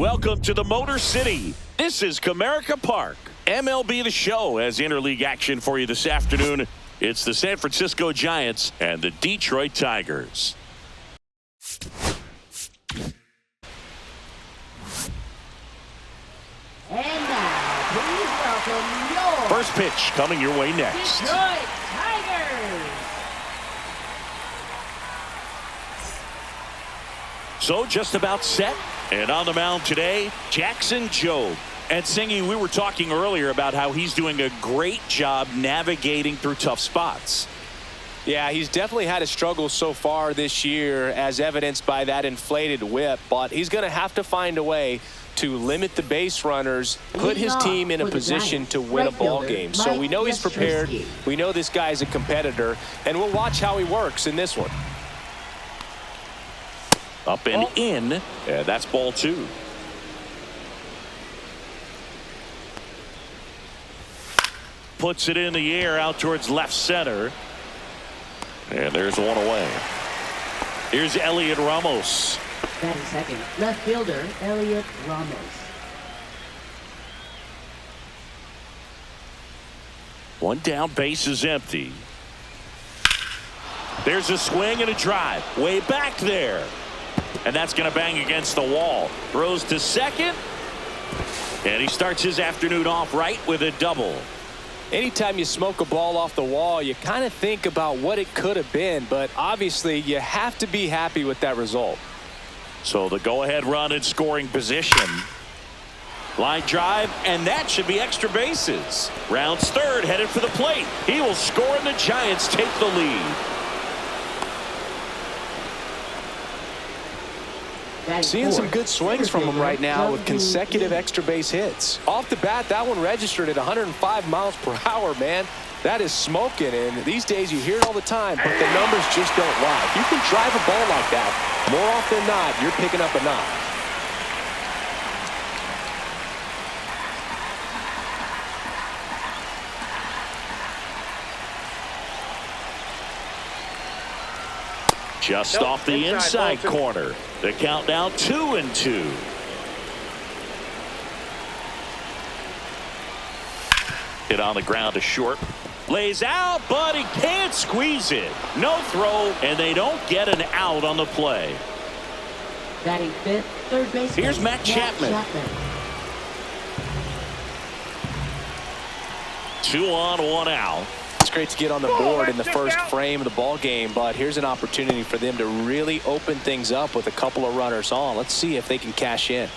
Welcome to the Motor City. This is Comerica Park. MLB The Show has interleague action for you this afternoon. It's the San Francisco Giants and the Detroit Tigers. And now, please welcome your first pitch coming your way next. Detroit Tigers. So just about set. And on the mound today, Jackson Jobe. And Singy, we were talking earlier about how he's doing a great job navigating through tough spots. Yeah, he's definitely had a struggle so far this year, as evidenced by that inflated whip. But he's going to have to find a way to limit the base runners, put his team in a position to win a ball game. So we know he's prepared. We know this guy's a competitor, and we'll watch how he works in this one. Up and in, and that's ball two. Puts it in the air out towards left center. And there's one away. Here's Elliot Ramos. Batting second, left fielder Elliot Ramos. One down, base is empty. There's a swing and a drive. Way back there. And that's going to bang against the wall. Throws to second. And he starts his afternoon off right with a double. Anytime you smoke a ball off the wall, you kind of think about what it could have been. But obviously, you have to be happy with that result. So the go-ahead run in scoring position. Line drive, and that should be extra bases. Rounds third, headed for the plate. He will score, and the Giants take the lead. Seeing some good swings from him right now with consecutive extra base hits. Off the bat, that one registered at 105 miles per hour, man. That is smoking, and these days you hear it all the time, but the numbers just don't lie. If you can drive a ball like that, more often than not, you're picking up a knock. Just off the inside corner. The count now 2-2. Hit on the ground to short. Lays out, but he can't squeeze it. No throw, and they don't get an out on the play. Batting fifth, third base. Here's Matt Chapman. 2 on, 1 out. It's great to get on the board in the first frame of the ball game, but here's an opportunity for them to really open things up with a couple of runners on. Let's see if they can cash in.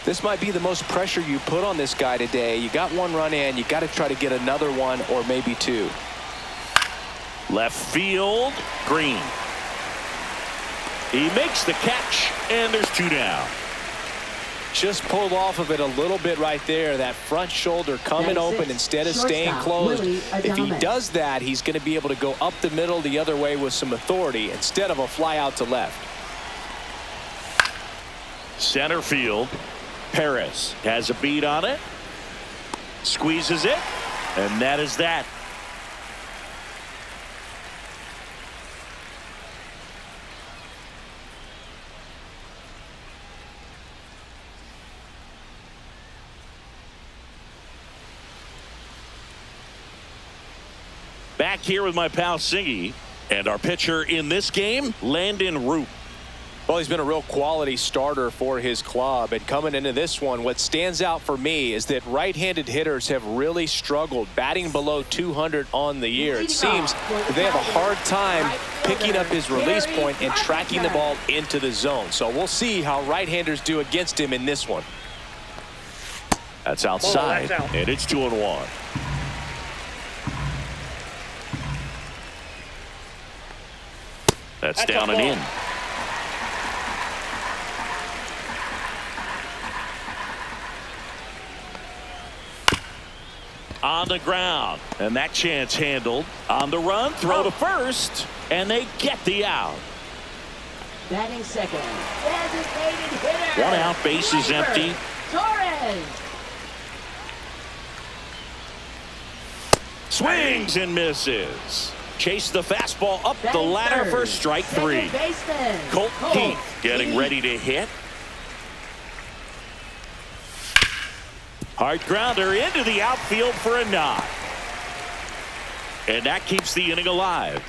This might be the most pressure you put on this guy today. You got one run in, you got to try to get another one or maybe two. Left field, Green. He makes the catch, and there's 2 down. Just pulled off of it a little bit right there. That front shoulder coming open instead of staying closed. If he does that, he's going to be able to go up the middle the other way with some authority instead of a fly out to left. Center field. Perez has a beat on it. Squeezes it. And that is that. Back here with my pal Singy, and our pitcher in this game, Landon Root. Well, he's been a real quality starter for his club, and coming into this one, what stands out for me is that right-handed hitters have really struggled, batting below 200 on the year. It seems that they have a hard time picking up his release point and tracking the ball into the zone. So we'll see how right-handers do against him in this one. That's outside, and it's 2-1. That's down and in. On the ground, and that chance handled. On the run, throw to first, and they get the out. Batting second, designated hitter. 1 out, base is empty. Torres. Swings and misses. Chase the fastball up the ladder for strike 3. Colt Keith getting ready to hit. Hard grounder into the outfield for a knock. And that keeps the inning alive.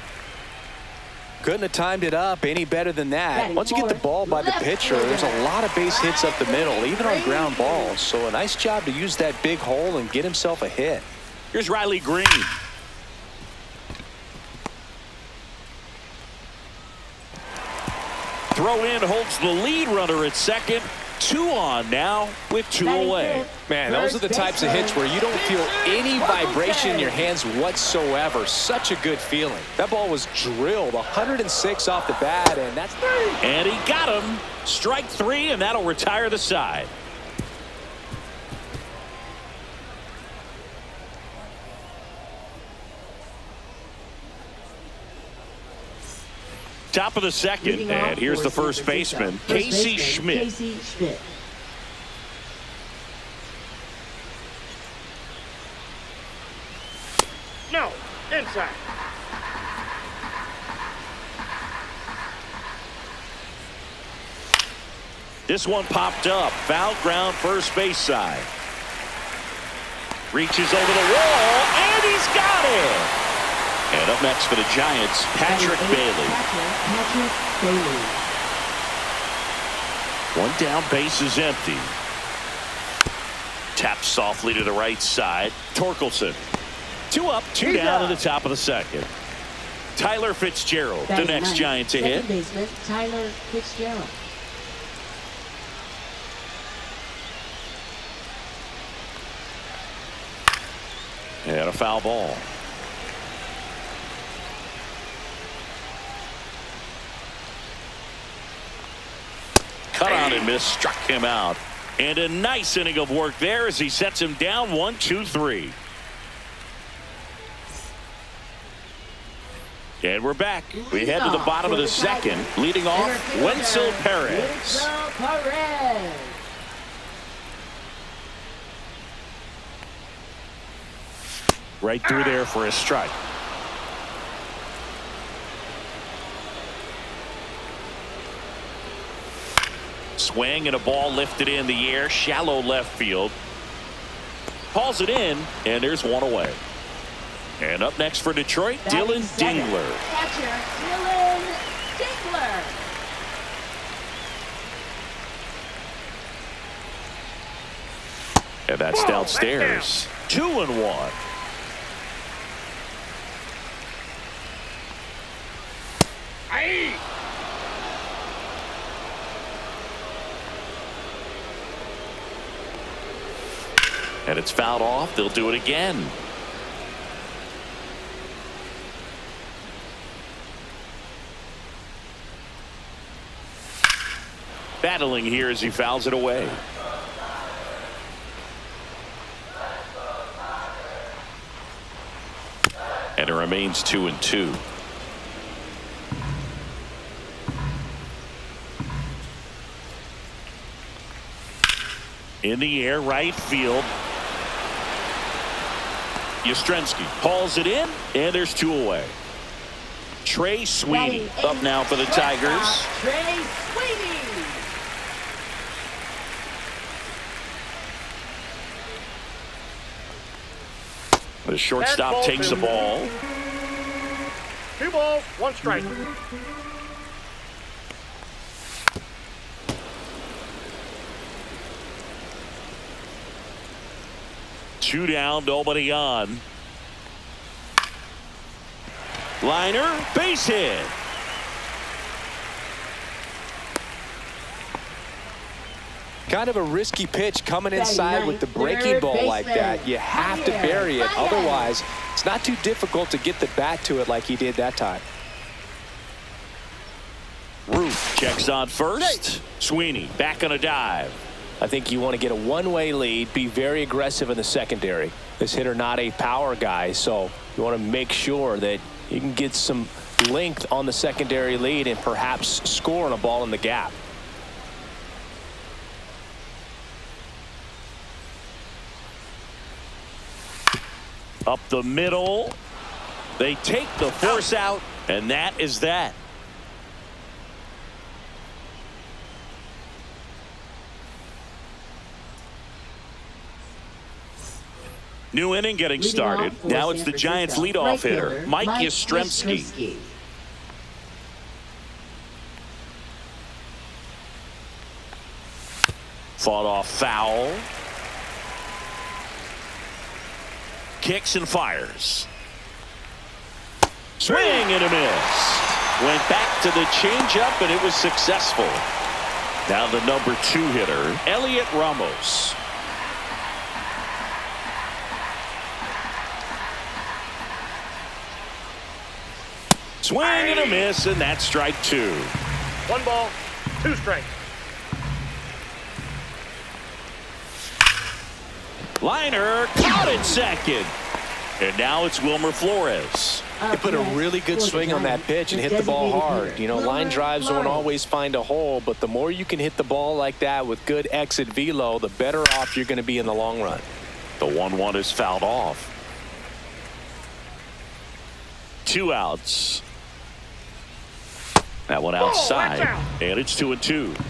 Couldn't have timed it up any better than that. Once you get the ball by the pitcher, there's a lot of base hits up the middle, even on ground balls. So a nice job to use that big hole and get himself a hit. Here's Riley Green. Throw in holds the lead runner at second. 2 on now with 2 away. Man, those are the types of hits where you don't feel any vibration in your hands whatsoever. Such a good feeling. That ball was drilled 106 off the bat, and that's 3. And he got him. Strike 3, and that'll retire the side. Top of the second, and here's the first baseman, Casey Schmidt. No, inside. This one popped up. Foul ground first base side. Reaches over the wall, and he's got it. And up next for the Giants, Patrick Bailey. One down, base is empty. Tapped softly to the right side. Torkelson. 2 up, 2 down in the top of the second. Tyler Fitzgerald, the next Giant to hit. Second baseman, Tyler Fitzgerald. And a foul ball. Cut on and miss, struck him out. And a nice inning of work there as he sets him down 1-2-3. And we're back. We head to the bottom of the second. Leading off, Wenzel Perez. Right through there for a strike. Swing and a ball lifted in the air, shallow left field. Hauls it in, and there's 1 away. And up next for Detroit, Dylan Dingler. Catcher, Dylan Dingler. And that's downstairs. 2-1. And it's fouled off. They'll do it again. Battling here as he fouls it away. And it remains 2-2. In the air, right field. Yastrzemski hauls it in, and there's 2 away. Trey Sweeney up now for the Tigers. Trey Sweeney. The shortstop takes the ball. 2 balls, 1 strike. Two down, nobody on. Liner, base hit. Kind of a risky pitch coming inside with the breaking ball like that. You have to bury it. Otherwise, it's not too difficult to get the bat to it like he did that time. Roof checks on first. Sweeney back on a dive. I think you want to get a one-way lead, be very aggressive in the secondary. This hitter not a power guy, so you want to make sure that you can get some length on the secondary lead and perhaps score on a ball in the gap. Up the middle. They take the force out, and that is that. New inning getting Leading off started. for Now it's San the Giants' Francisco, leadoff right hitter, fielder, Mike Mike Yastrzemski. Yastrzemski. Fought off foul. Kicks and fires. Swing and a miss. Went back to the changeup, and it was successful. Now the number 2 hitter, Elliot Ramos. Swing and a miss, and that's strike 2. 1 ball, 2 strikes. Liner caught at second. And now it's Wilmer Flores. He put a really good swing on that pitch and hit the ball hard. You know, line drives don't always find a hole, but the more you can hit the ball like that with good exit velo, the better off you're going to be in the long run. The 1-1 is fouled off. 2 outs. That one outside, and it's 2-2.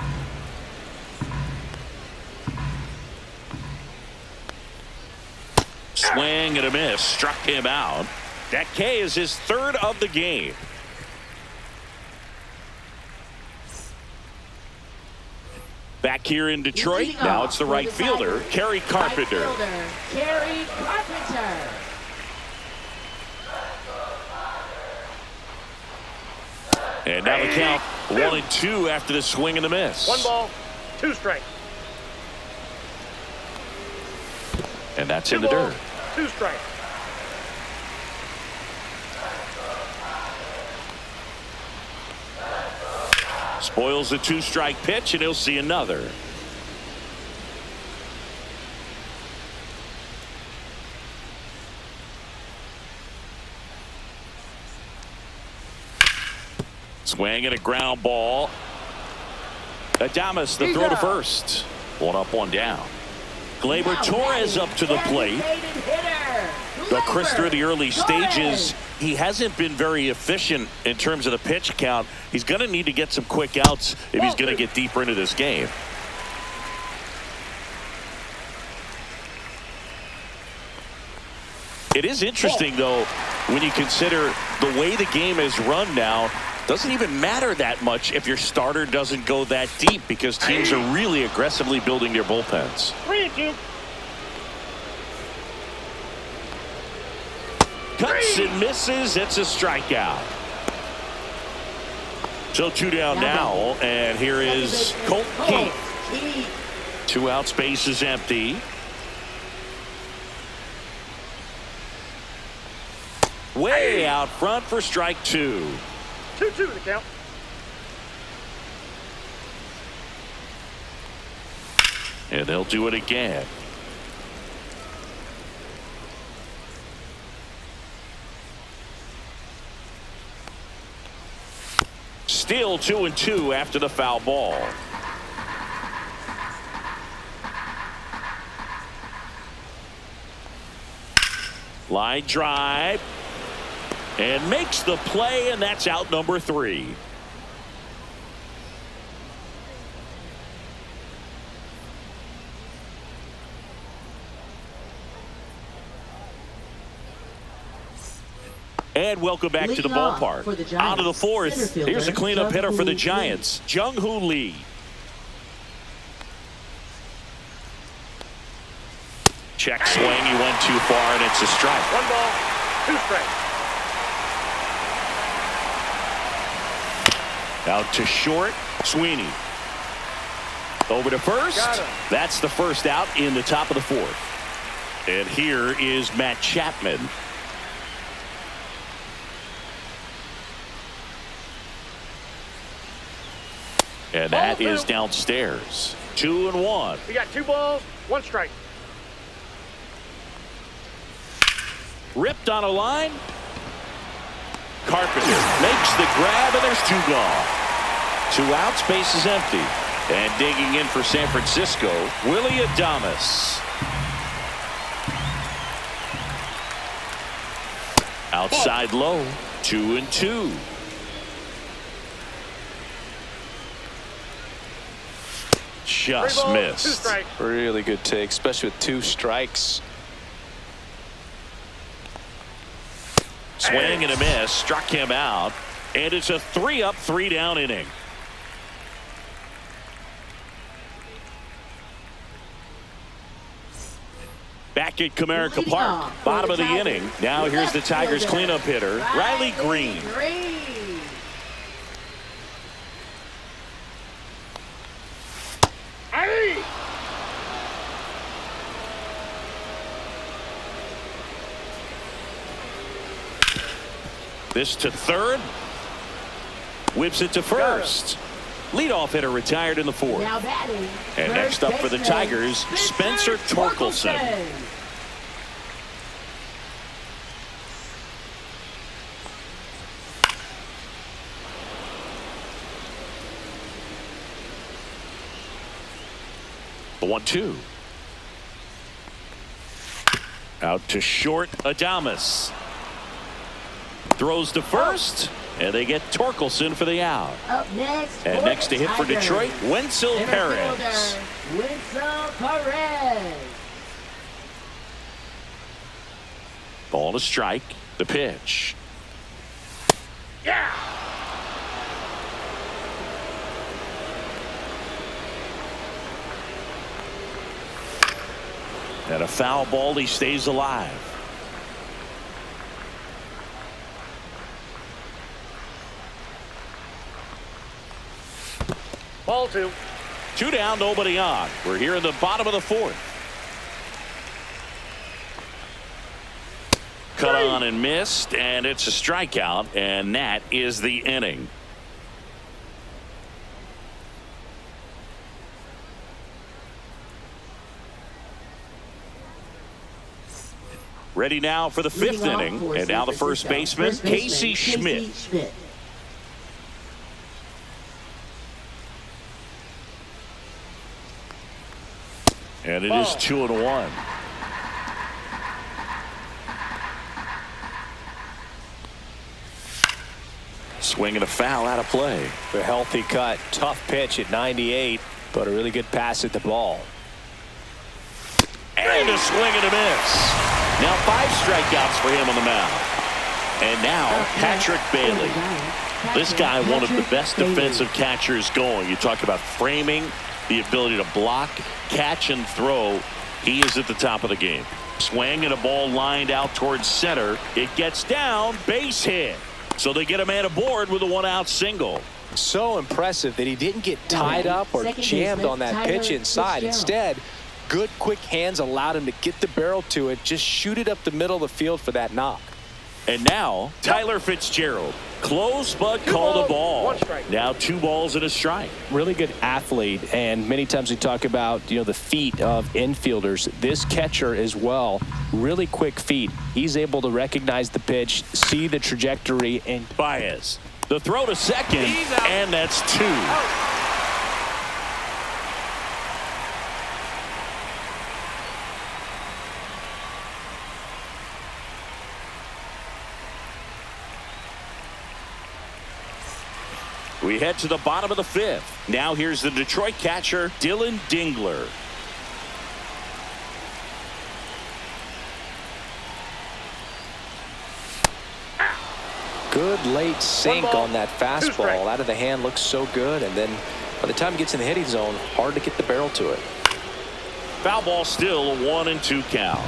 Swing and a miss, struck him out. That K is his 3rd of the game. Back here in Detroit, now it's the right fielder, Kerry Carpenter. Kerry Carpenter. And now the count 1-2 after the swing and the miss. 1 ball, 2 strikes. And that's 2 in the balls, dirt. 2 strikes. Spoils the 2-strike pitch, and he'll see another. Swing and a ground ball. Adames, the throw to first. 1 up, 1 down. Gleyber Torres up to the plate. But Chris, through the early stages, he hasn't been very efficient in terms of the pitch count. He's going to need to get some quick outs if he's going to get deeper into this game. It is interesting, though, when you consider the way the game is run now. Doesn't even matter that much if your starter doesn't go that deep, because teams are really aggressively building their bullpens. 3-2. Cuts and misses. It's a strikeout. So 2 down now, and here is Colt Keith. 2 outs, base is empty. Way out front for strike 2. 2-2 the count. And they'll do it again. Still 2-2 after the foul ball. Line drive. And makes the play, and that's out number 3. And welcome back to the ballpark. Out of the 4th, here's a cleanup hitter for the Giants, Jung-Hoo Lee. Check swing, he went too far, and it's a strike. 1 ball, 2 strikes. Out to short, Sweeney. Over to first. That's the first out in the top of the 4th. And here is Matt Chapman. And that is downstairs. 2-1. We got 2 balls, 1 strike. Ripped on a line. Carpenter makes the grab, and there's 2 gone. 2 outs, base is empty. And digging in for San Francisco, Willie Adames. Outside low, 2-2. Just balls, 2 missed. strikes. Really good take, especially with 2 strikes. Swing and a miss. Struck him out. And it's a 3-up, 3-down inning. Back at Comerica Park, bottom of the inning. Now here's the Tigers cleanup hitter, Riley Green. This to third. Whips it to first. Leadoff hitter retired in the fourth. Now batting. And next up for the Tigers, Spencer Torkelson. The 1-2. Out to short, Adames. Throws to first, and they get Torkelson for the out. Up next. And next to hit for Detroit, Wenzel Perez. Wenzel Perez. Ball to strike. The pitch. Yeah. And a foul ball, he stays alive. Ball 2. 2 down, nobody on. We're here in the bottom of the fourth. Cut on and missed, and it's a strikeout, and that is the inning. Ready now for the fifth inning, and now the first baseman, Casey Schmidt. And it is 2-1. Swing and a foul out of play. A healthy cut. Tough pitch at 98, but a really good pass at the ball. And a swing and a miss. Now 5 strikeouts for him on the mound. And now Patrick Bailey. This guy, one of the best defensive catchers going. You talk about framing, the ability to block, catch, and throw. He is at the top of the game. Swing and a ball lined out towards center. It gets down, base hit. So they get a man aboard with a 1-out single. So impressive that he didn't get tied up or jammed on that pitch inside. Instead, good quick hands allowed him to get the barrel to it, just shoot it up the middle of the field for that knock. And now Tyler Fitzgerald. Close but called a ball. Now 2 balls and a strike. Really good athlete, and many times we talk about the feet of infielders. This catcher as well, really quick feet. He's able to recognize the pitch, see the trajectory, and Baez. The throw to second, and that's 2. We head to the bottom of the 5th. Now here's the Detroit catcher, Dylan Dingler. good late sink on that fastball. Out of the hand, looks so good, and then by the time it gets in the hitting zone, hard to get the barrel to it. Foul ball, still a 1-2 count.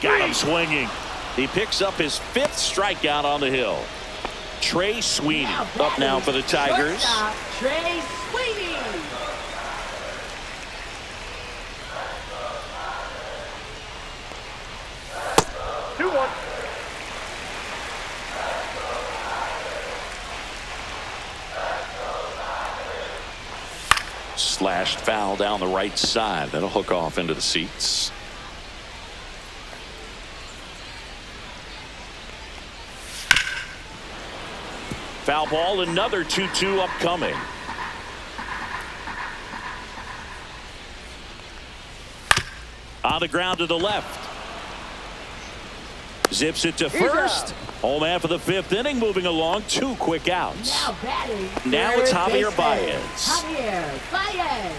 Got him swinging. He picks up his 5th strikeout on the hill. Trey Sweeney up now for the Tigers. Trey Sweeney. Slashed foul down the right side. That'll hook off into the seats. Foul ball, another 2-2 upcoming. On the ground to the left. Zips it to first. Home after the 5th inning, moving along. 2 quick outs. Now batting. Now it's Javier Baez. Javier Baez.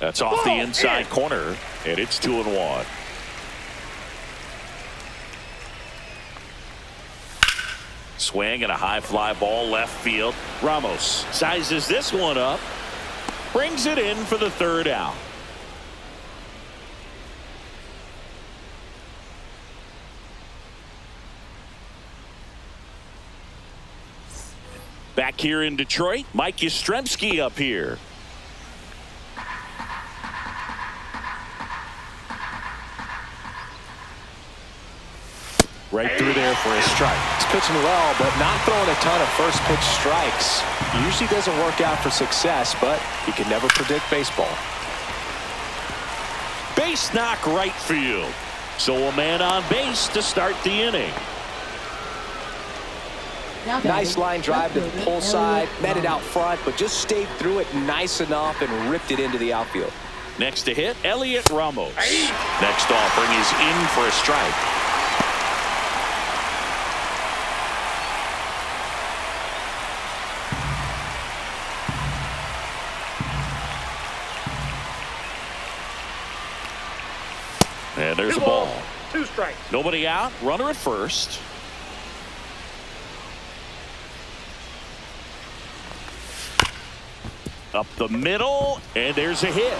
That's off the inside corner, and it's 2-1. Swing and a high fly ball left field. Ramos sizes this one up, brings it in for the third out. Back here in Detroit, Mike Yastrzemski up here. Right through there for a strike. He's pitching well, but not throwing a ton of first pitch strikes. Usually doesn't work out for success, but you can never predict baseball. Base knock right field. So a man on base to start the inning. Nice line drive to the pull side, met it out front, but just stayed through it nice enough and ripped it into the outfield. Next to hit, Elliot Ramos. Next offering is in for a strike. And there's a ball. 2 strikes. Nobody out. Runner at first. Up the middle, and there's a hit.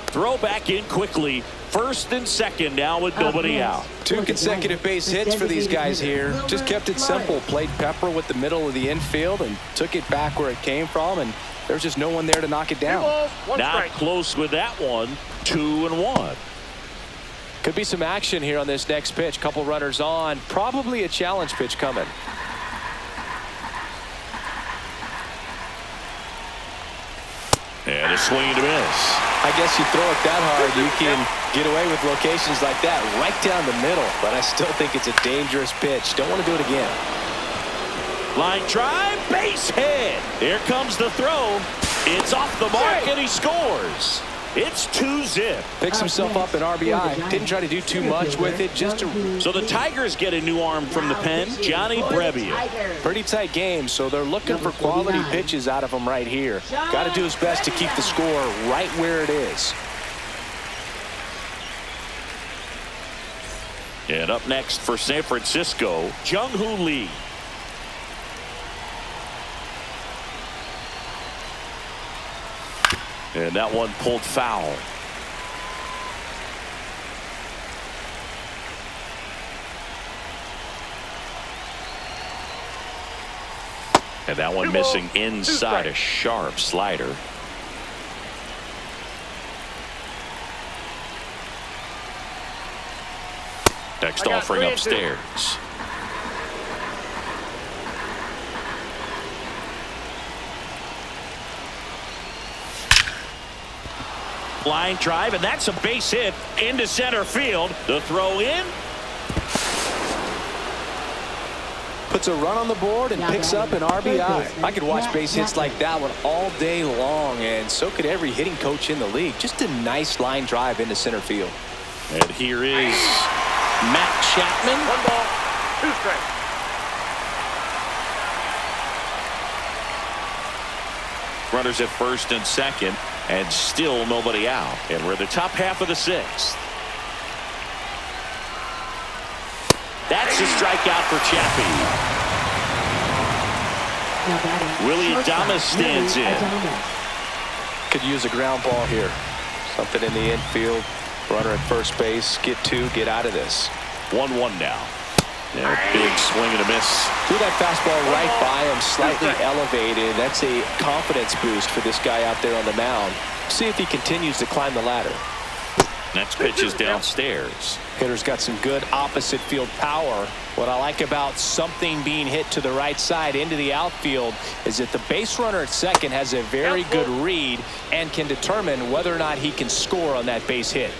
Throw back in quickly. First and second now with nobody out. 2 consecutive base hits for these guys here. Just kept it simple. Played pepper with the middle of the infield and took it back where it came from, and there's just no one there to knock it 2 down. balls, 1 Not strike. close with that one. 2-1. Could be some action here on this next pitch. Couple runners on. Probably a challenge pitch coming. And a swing and a miss. I guess you throw it that hard, you can get away with locations like that right down the middle. But I still think it's a dangerous pitch. Don't want to do it again. Line drive, base hit. Here comes the throw. It's off the mark, and he scores. It's 2-zip. Picks himself up an RBI. Didn't try to do too much with it. Just to... So the Tigers get a new arm from the pen, Johnny Brebbia. Pretty tight game, so they're looking for quality pitches out of him right here. Got to do his best to keep the score right where it is. And up next for San Francisco, Jung-Hoo Lee. And that one pulled foul. And that one missing inside a sharp slider. Next offering upstairs. Line drive, and that's a base hit into center field. The throw in. Puts a run on the board and picks up an RBI. I could watch base hits like that one all day long, and so could every hitting coach in the league. Just a nice line drive into center field. And here is Matt Chapman. 1 ball, 2 strikes. Runners at first and second, and still nobody out. And we're in the top half of the 6th. That's a strikeout for Chappie. Willie Adames stands in. Could use a ground ball here. Something in the infield. Runner at first base. Get 2. Get out of this. 1-1 now. And a big swing and a miss. Threw that fastball right by him, slightly elevated. That's a confidence boost for this guy out there on the mound. See if he continues to climb the ladder. Next pitch is downstairs. Hitter's got some good opposite field power. What I like about something being hit to the right side into the outfield is that the base runner at second has a very good read and can determine whether or not he can score on that base hit.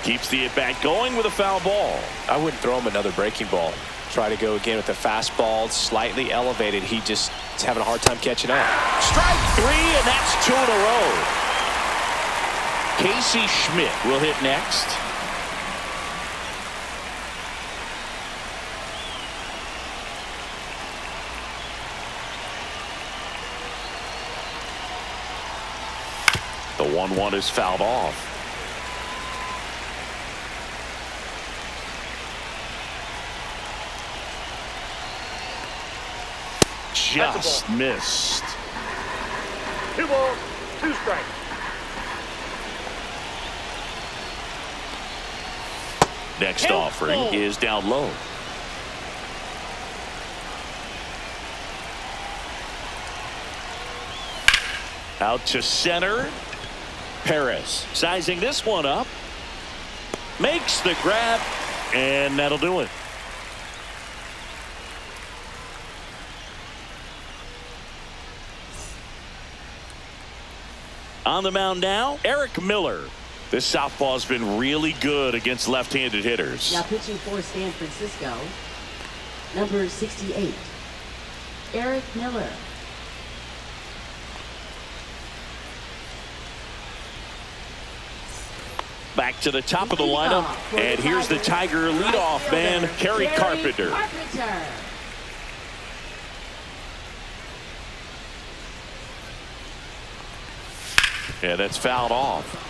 Keeps the at-bat going with a foul ball. I wouldn't throw him another breaking ball. Try to go again with the fastball, slightly elevated. He just is having a hard time catching up. Strike 3, and that's 2 in a row. Casey Schmidt will hit next. 1-1 is fouled off. Just missed. 2 balls, 2 strikes. Next offering is down low. Out to center. Perez sizing this one up. Makes the grab, and that'll do it. On the mound now, Eric Miller. This southpaw's been really good against left-handed hitters. Now pitching for San Francisco, number 68, Eric Miller. Back to the top of the lineup, and here's the Tiger leadoff man, Kerry Carpenter. Yeah, that's fouled off.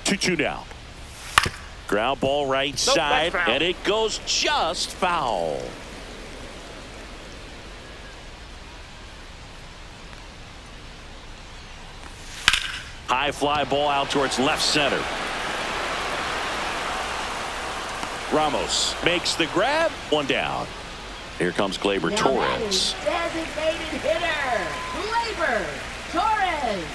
2-2 now. Ground ball right side, and it goes just foul. High fly ball out towards left center. Ramos makes the grab. One down. Here comes Gleyber Torres. Designated hitter, Gleyber Torres.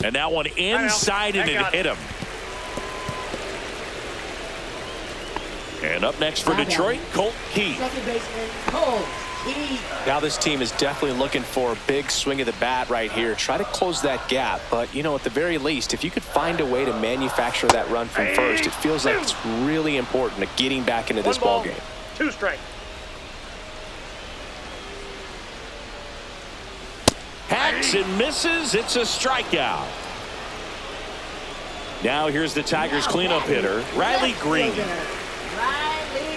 And that one inside, and it hit him. And up next for Detroit, Colt Keith. Second baseman, Colt Keith. Now this team is definitely looking for a big swing of the bat right here. Try to close that gap. But, you know, at the very least, if you could find a way to manufacture that run from first, it feels like it's really important to getting back into this ball game. 2 strikes. Hacks and misses. It's a strikeout. Now here's the Tigers cleanup hitter, Riley Green.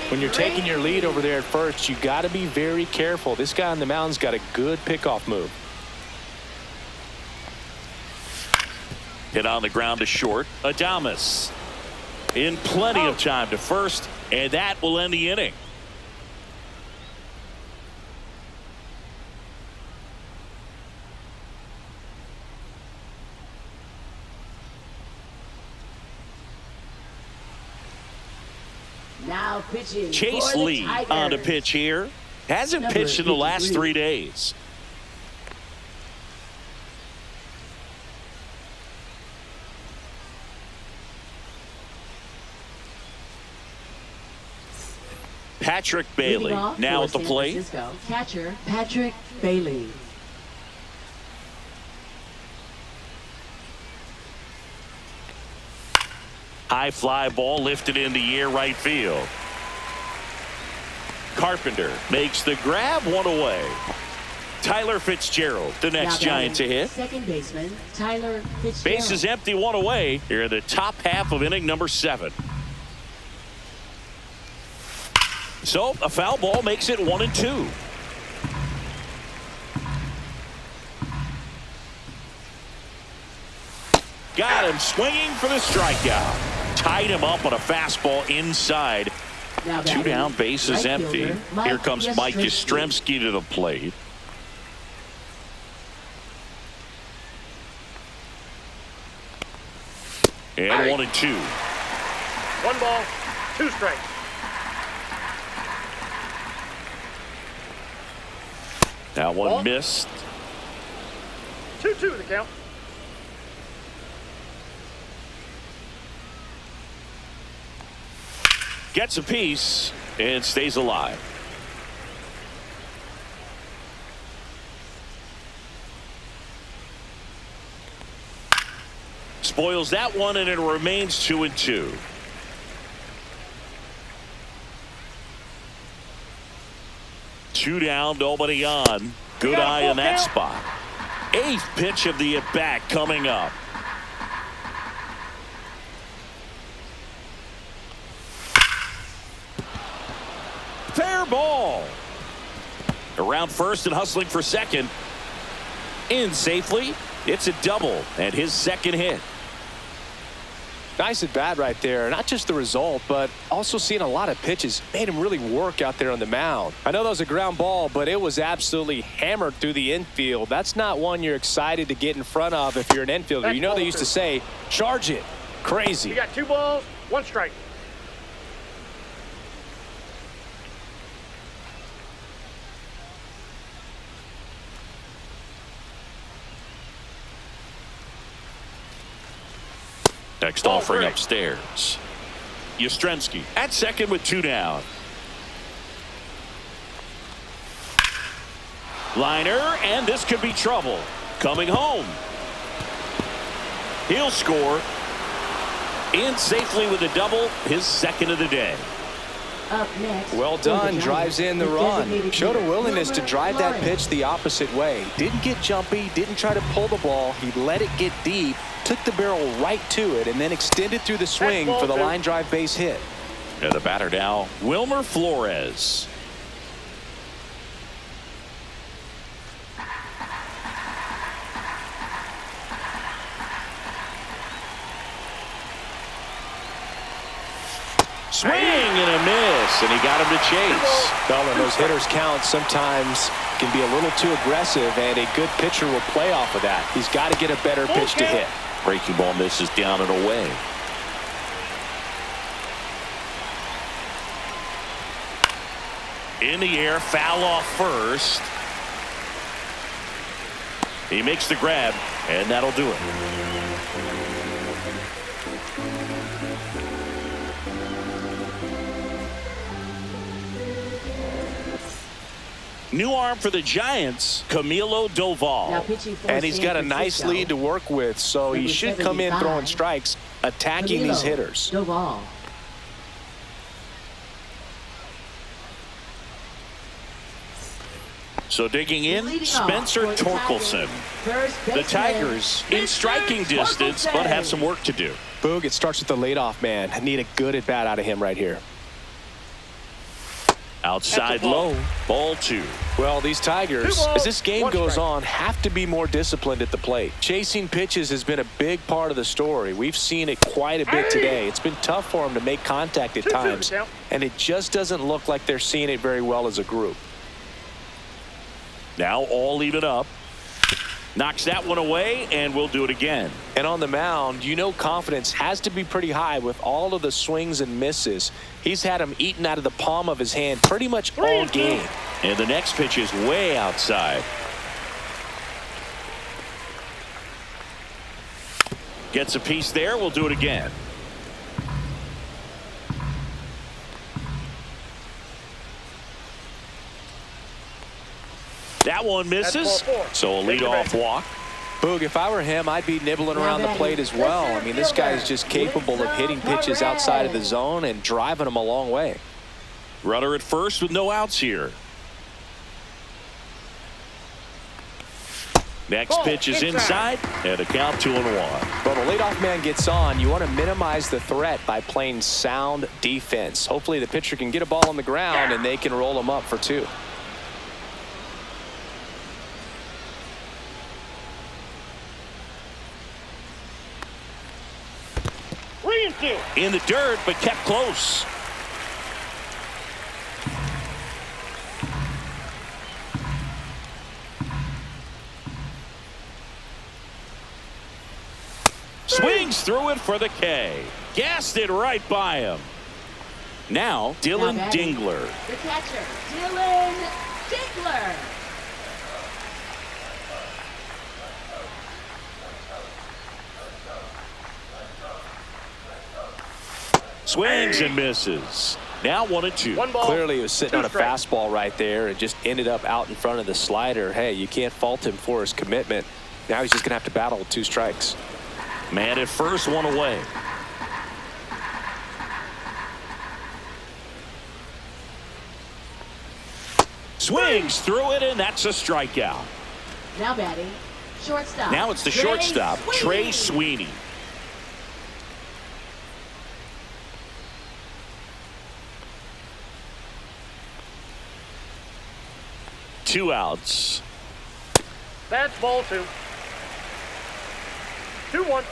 When you're taking your lead over there at first, you got to be very careful. This guy on the mound's got a good pickoff move. Hit on the ground to short. Adames in plenty of time to first, and that will end the inning. Now pitching Chase for the Lee Tigers. on the pitch here. Hasn't Number pitched in the last 53. 3 days. Patrick Bailey Leading off now for at the San plate. Francisco, catcher Patrick Bailey. High fly ball lifted in the air right field. Carpenter makes the grab, one away. Tyler Fitzgerald, the next Giant to hit. Second baseman Tyler Fitzgerald. Base is empty, one away. Here in the top half of inning number 7. So a foul ball makes it 1-2. Got him swinging for the strikeout. Tied him up on a fastball inside. Now 2 down, base is right empty. fielder, Mike Here comes Mike Yastrzemski. Yastrzemski to the plate. And 1-2. 1 ball, 2 strikes. That one Ball. missed. 2-2 the count. Gets a piece and stays alive. Spoils that one, and it remains 2-2. Two down, nobody on. Good eye in that spot. 8th pitch of the at-bat coming up. Fair ball. Around first and hustling for second. In safely. It's a double and his second hit. Nice at bat right there. Not just the result, but also seeing a lot of pitches. Made him really work out there on the mound. I know that was a ground ball, but it was absolutely hammered through the infield. That's not one you're excited to get in front of if you're an infielder. You know they used to say, charge it. Crazy. You got 2 balls, 1 strike. Next offering upstairs. Yastrzemski at second with 2 down. Liner, and this could be trouble. Coming home. He'll score. In safely with a double, his second of the day. Up next. Well done. Drives in the run. Showed a willingness to drive that pitch the opposite way. Didn't get jumpy. Didn't try to pull the ball. He let it get deep. Took the barrel right to it and then extended through the swing for the line drive base hit. And the batter now, Wilmer Flores. Swing and a miss, and he got him to chase. Well, when those hitters count, sometimes can be a little too aggressive, and a good pitcher will play off of that. He's got to get a better pitch to hit. Breaking ball misses down and away. In the air, foul off first. He makes the grab, and that'll do it. New arm for the Giants, Camilo Doval. And he's got a nice lead to work with, so he should come in throwing strikes, attacking these hitters. Doval. So digging in, Spencer Torkelson. The Tigers in striking distance, but have some work to do. Boog, it starts with the leadoff man. I need a good at bat out of him right here. Outside low, ball 2. Well, these Tigers, as this game goes on, have to be more disciplined at the plate. Chasing pitches has been a big part of the story. We've seen it quite a bit today. It's been tough for them to make contact at times, and it just doesn't look like they're seeing it very well as a group. Now all even up. Knocks that one away, and we'll do it again. And on the mound, you know confidence has to be pretty high with all of the swings and misses. He's had them eaten out of the palm of his hand pretty much all game. And the next pitch is way outside. Gets a piece there. We'll do it again. That one misses, so a leadoff walk. Boog, if I were him, I'd be nibbling around the plate as well. I mean, this guy is just capable of hitting pitches outside of the zone and driving them a long way. Runner at first with no outs here. Next pitch is inside, and a count 2-1. Well, the leadoff man gets on. You want to minimize the threat by playing sound defense. Hopefully the pitcher can get a ball on the ground and they can roll him up for 2. In the dirt, but kept close. Swings through it for the K. Gassed it right by him. Now, Dylan Dingler. The catcher, Dylan Dingler. Swings and misses. Now 1-2. Clearly he was sitting on a fastball right there and just ended up out in front of the slider. Hey, you can't fault him for his commitment. Now he's just going to have to battle with 2 strikes. Man at first, 1 away. Swings through it, and that's a strikeout. Now batting, shortstop. Now it's the shortstop, Trey Sweeney. 2 outs. That's ball 2. 2-1.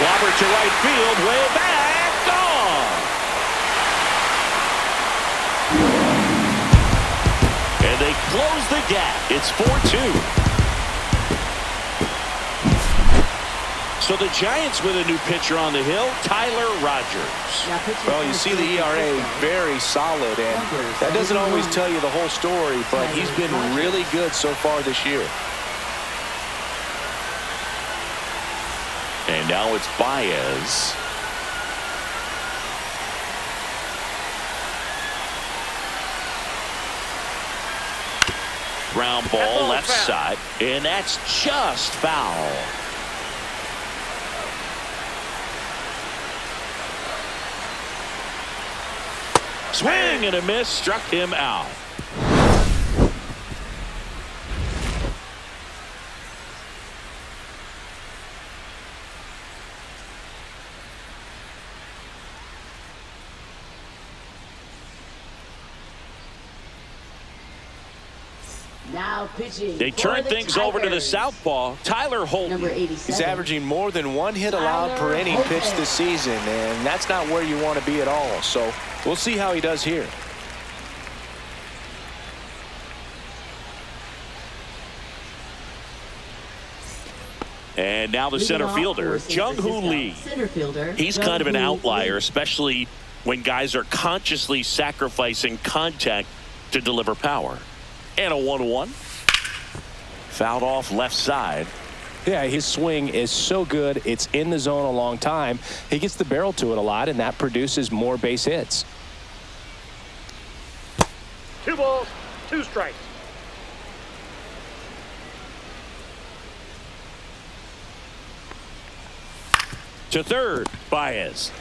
Robert to right field, way back, gone. And they close the gap. It's 4-2. So the Giants with a new pitcher on the hill, Tyler Rogers. Well, you see the ERA very solid, and that doesn't always tell you the whole story, but he's been really good so far this year. And now it's Baez. Ground ball left side, and that's just foul. Swing and a miss, struck him out. Now pitching. They turn things over to the southpaw, Tyler Holton. Number 87. He's averaging more than 1 hit allowed per inning pitched this season, and that's not where you want to be at all. So we'll see how he does here. And now the center fielder, Jung-Hoo Lee. Center fielder. He's kind of an Jung-Hoo outlier, Lee. especially when guys are consciously sacrificing contact to deliver power. And a 1-1. Fouled off left side. Yeah, his swing is so good. It's in the zone a long time. He gets the barrel to it a lot, and that produces more base hits. 2 balls, 2 strikes. To third, Baez.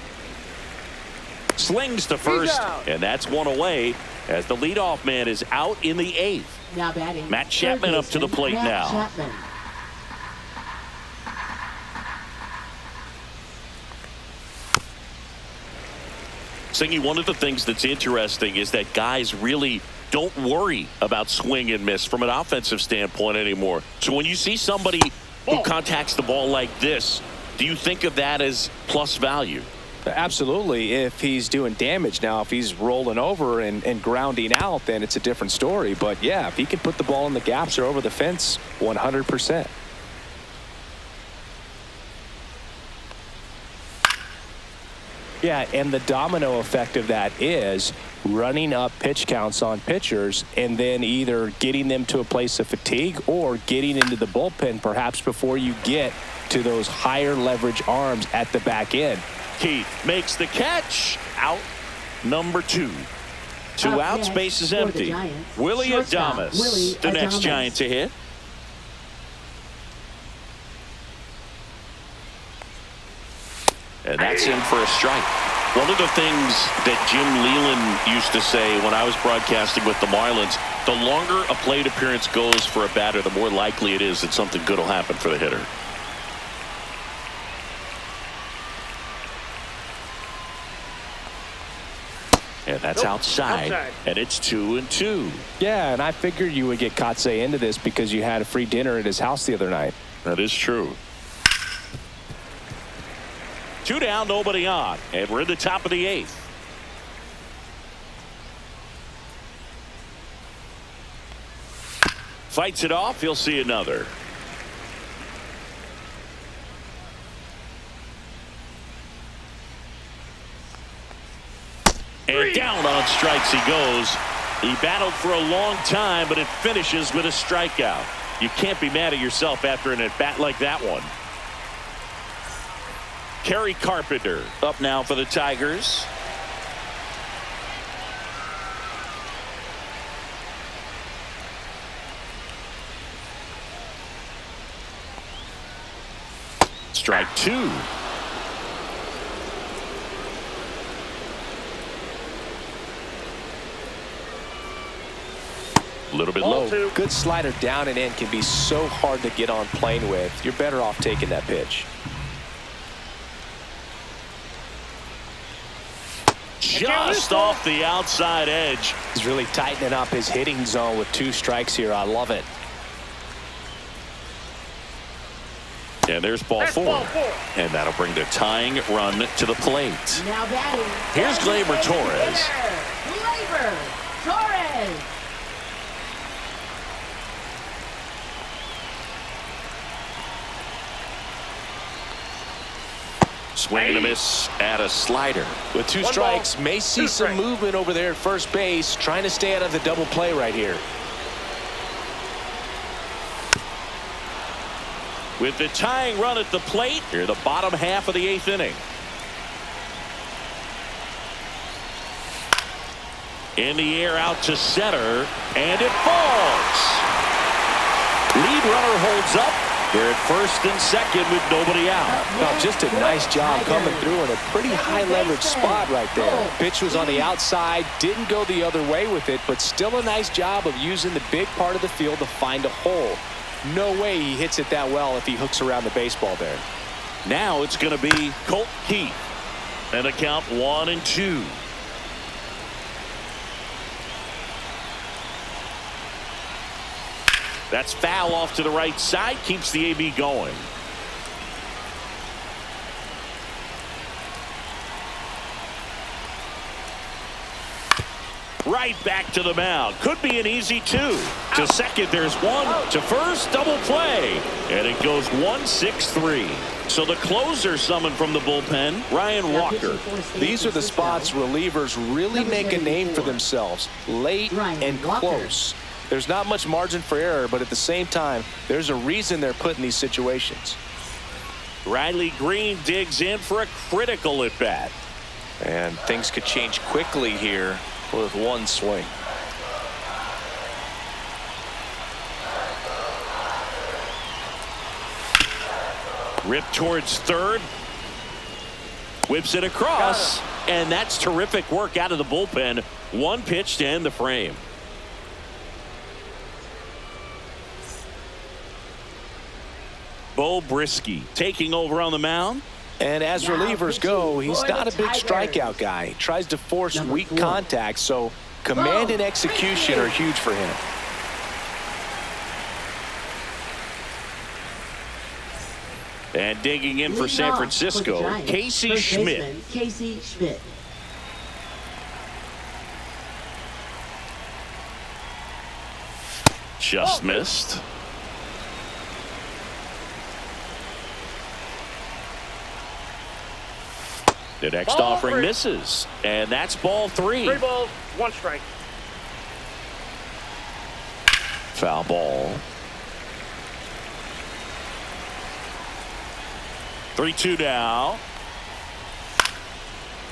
Slings to first, and that's one away as the leadoff man is out in the 8th. Now batting. Matt Chapman up to the plate now. Chapman. Singy, one of the things that's interesting is that guys really don't worry about swing and miss from an offensive standpoint anymore. So when you see somebody who contacts the ball like this, do you think of that as plus value? Absolutely. If he's doing damage now, if he's rolling over and grounding out, then it's a different story. But yeah, if he can put the ball in the gaps or over the fence, 100%. Yeah, and the domino effect of that is running up pitch counts on pitchers and then either getting them to a place of fatigue or getting into the bullpen perhaps before you get to those higher leverage arms at the back end. Keith makes the catch. Out number 2. 2 Up outs, next base is for the empty. Giants, Willie shortstop, Adames, Willie the next Adames. Giant to hit. And that's in for a strike. One of the things that Jim Leyland used to say when I was broadcasting with the Marlins, the longer a plate appearance goes for a batter, the more likely it is that something good will happen for the hitter. And that's outside. And it's 2-2. Yeah, and I figured you would get Kotsay into this because you had a free dinner at his house the other night. That is true. 2 down, nobody on. And we're in the top of the 8th. Fights it off. He'll see another. And down on strikes he goes. He battled for a long time, but it finishes with a strikeout. You can't be mad at yourself after an at-bat like that one. Kerry Carpenter up now for the Tigers. Strike 2. A little bit low. Good slider down and in can be so hard to get on plane with. You're better off taking that pitch. Just off the outside edge. He's really tightening up his hitting zone with 2 strikes here. I love it. And there's ball 4. And that'll bring the tying run to the plate. Now batting. Here's Gleyber Torres. Gleyber Torres. Swing and a miss at a slider. With 2 strikes, may see some movement over there at first base, trying to stay out of the double play right here. With the tying run at the plate, here the bottom half of the 8th inning. In the air out to center, and it falls. Lead runner holds up. They're at first and second with nobody out. Well, just a nice job coming through in a pretty high leverage spot right there. Pitch was on the outside, didn't go the other way with it, but still a nice job of using the big part of the field to find a hole. No way he hits it that well if he hooks around the baseball there. Now it's going to be Colt Keith. And a count 1-2. That's foul off to the right side. Keeps the AB going. Right back to the mound. Could be an easy 2. To second, there's 1. To first, double play. And it goes 1-6-3. So the closer summoned from the bullpen, Ryan Walker. These are the spots relievers really make a name for themselves. Late and close. There's not much margin for error, but at the same time, there's a reason they're put in these situations. Riley Green digs in for a critical at bat. And things could change quickly here with 1 swing. Rip towards third. Whips it across. And that's terrific work out of the bullpen. 1 pitch to end the frame. Bo Brisky taking over on the mound. And as relievers go, he's not a big strikeout guy. He tries to force weak contact, so command and execution are huge for him. And digging in for San Francisco, Casey Schmidt. Casey Schmidt. Just missed. The next offering misses, and that's ball 3. 3 balls, 1 strike. Foul ball. 3-2 now.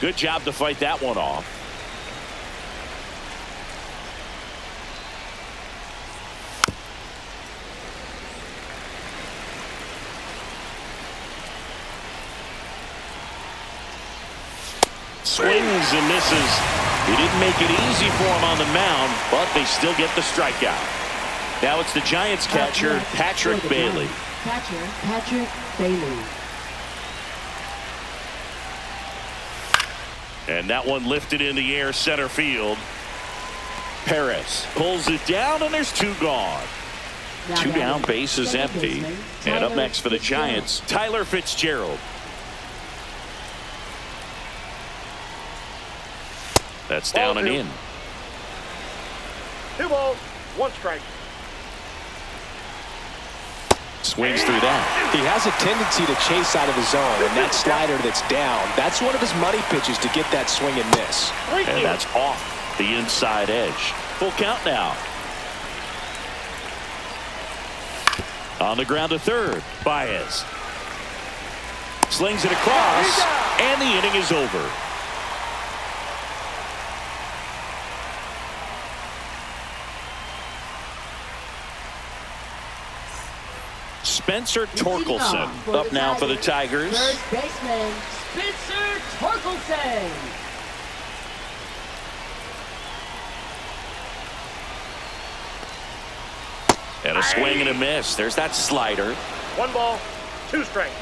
Good job to fight that one off. Swings and misses. He didn't make it easy for him on the mound, but they still get the strikeout. Now it's the Giants catcher, Patrick Bailey. Patrick Bailey. And that one lifted in the air center field. Perez pulls it down, and there's 2 gone. 2 down, base is empty. And up next for the Giants, Tyler Fitzgerald. That's down and in. 2 balls, 1 strike. Swings through that. He has a tendency to chase out of the zone, and that slider that's down, that's one of his money pitches to get that swing and miss. And that's off the inside edge. Full count now. On the ground to third, Baez. Slings it across, and the inning is over. Spencer Torkelson up now for the Tigers. First baseman Spencer Torkelson. And a swing and a miss. There's that slider. 1 ball, 2 strikes.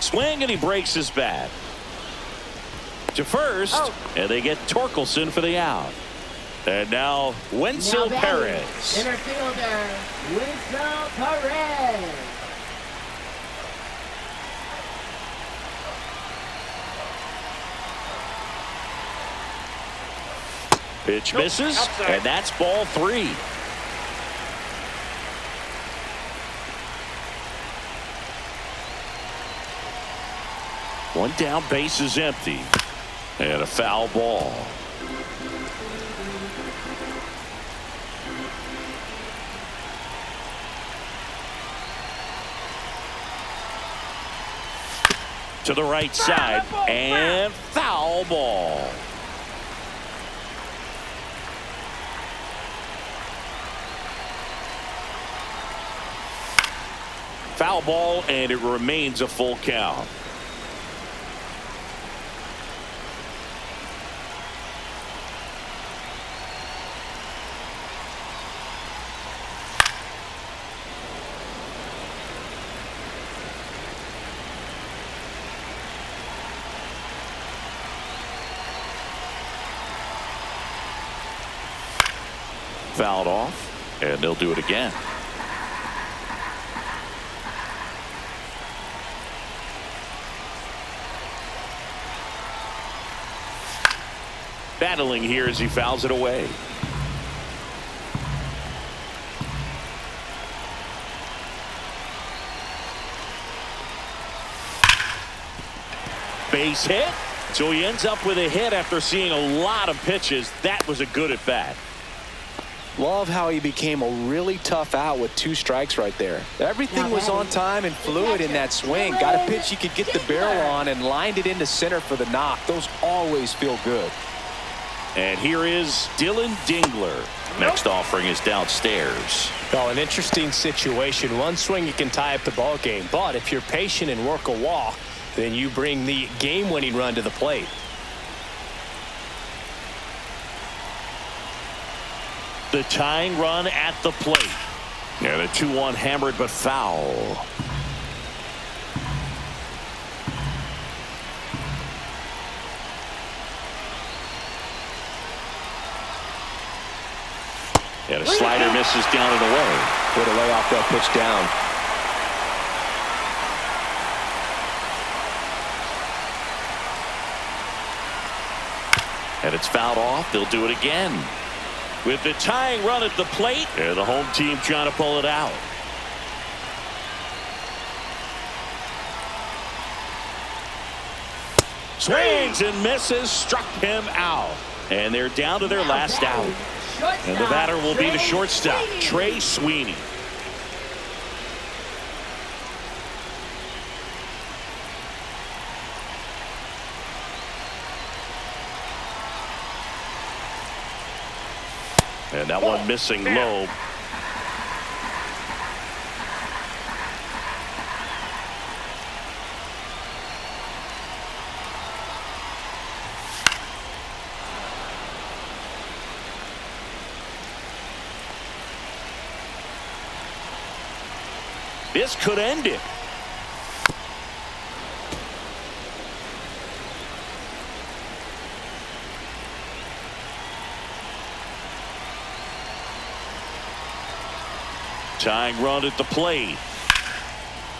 Swing, and he breaks his bat. To first, and they get Torkelson for the out. And now Wenzel Perez. Center fielder, Wenzel Perez. Pitch misses, and that's ball 3. One down, base is empty. And a foul ball. To the right side, and foul ball. Foul ball, and it remains a full count. Fouled off, and they'll do it again. Battling here as he fouls it away. Base hit. So he ends up with a hit after seeing a lot of pitches. That was a good at bat. Love how he became a really tough out with 2 strikes right there. Everything was on time and fluid in that swing. Got a pitch he could get the barrel on and lined it into center for the knock. Those always feel good. And here is Dylan Dingler. Next offering is downstairs. Well, an interesting situation. One swing you can tie up the ball game, but if you're patient and work a walk, then you bring the game-winning run to the plate. The tying run at the plate. And a 2-1 hammered but foul. And a slider misses down and away. Way to lay off that pitch down. And it's fouled off. They'll do it again. With the tying run at the plate, and the home team trying to pull it out. Swings and misses, struck him out. And they're down to their last out. And the batter will be the shortstop, Trey Sweeney. And that one missing low. This could end it. Tying run at the plate.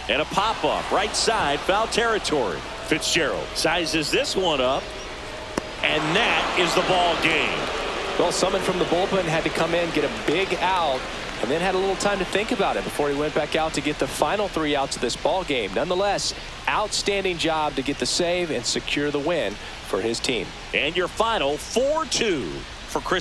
And a pop-up right side, foul territory. Fitzgerald sizes this one up. And that is the ball game. Well, someone from the bullpen had to come in, get a big out, and then had a little time to think about it before he went back out to get the final 3 outs of this ball game. Nonetheless, outstanding job to get the save and secure the win for his team. And your final 4-2 for Chris.